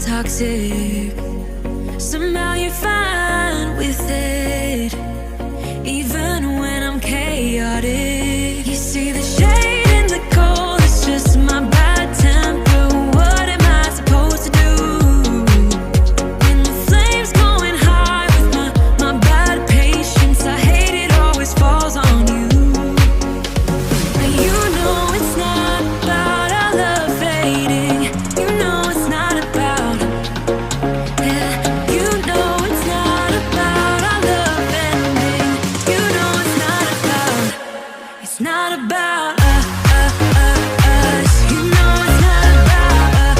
toxic. Somehow you're fine with it, even when I'm chaotic. You see the shade in the cold, it's just my bad temper. What am I supposed to do when the flame's going high with my bad patience? I hate it always falls on you. But you know it's not about our love fading. You know it's not about, yeah. You know it's not about our love ending. You know it's not about, it's not about us. You know it's not about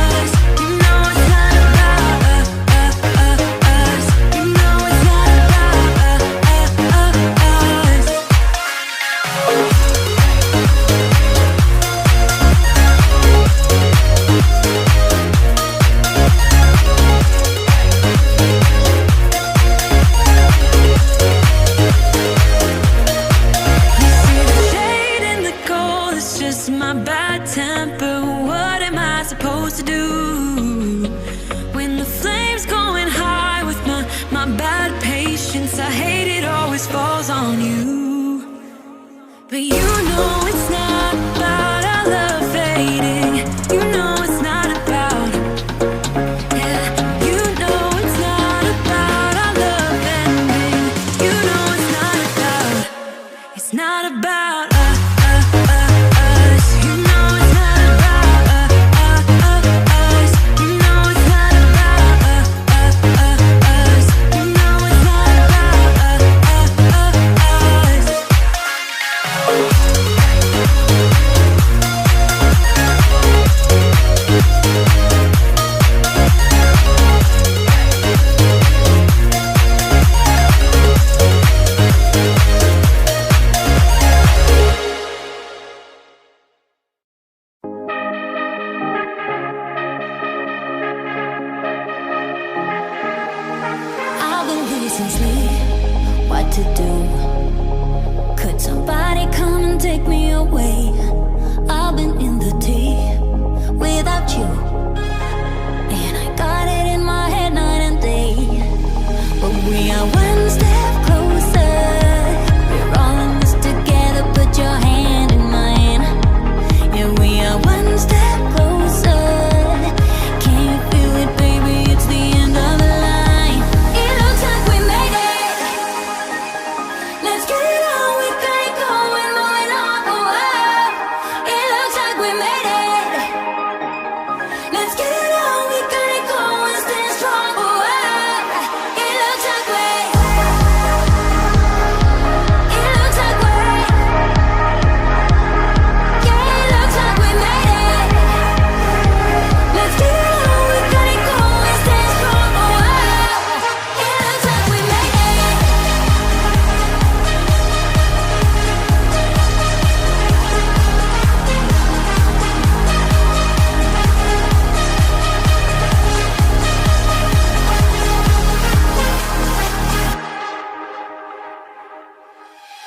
us. You know it's not about us. You know it's not about us. You see the shade in the cold, it's just my bad temper. What am I supposed to do when the flame's going high with my bad patience? I hate it always falls on you. But you know it's not about our love fading. You know it's not about, yeah. You know it's not about our love ending. You know it's not about, it's not about us. You know it's not about us. You know it's not about us. You know it's not about us. I've been losing sleep, what to do? Could somebody come and take me away? I've been in the deep without you, and I got it in my head night and day. But we are one step closer. We're all in this together. Put your hand in mine. Yeah, we are one step closer. Can you feel it, baby? It's the end of the line. It looks like we made it. Let's get it on. We got it going, moving on. Oh, it looks like we made it. Let's get it on. We got it going, stay strong. Oh, it looks like we. It looks like we. Yeah, it looks like we made it. Let's get it on. We got it going, stay strong. Oh, it looks like we made it.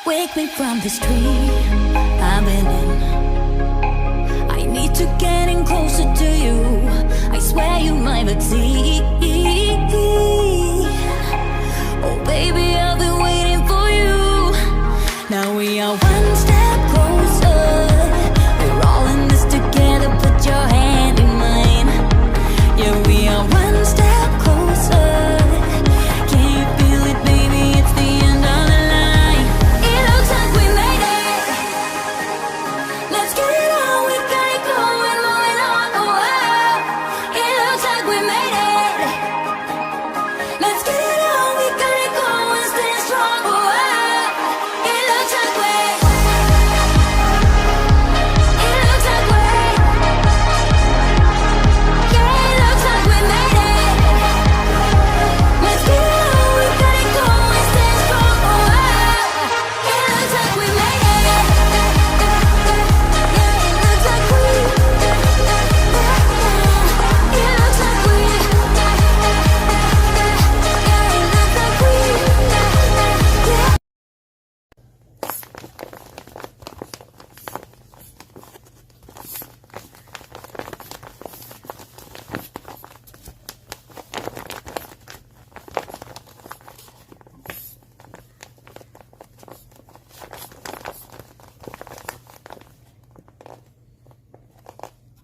Wake me from this dream I've been in.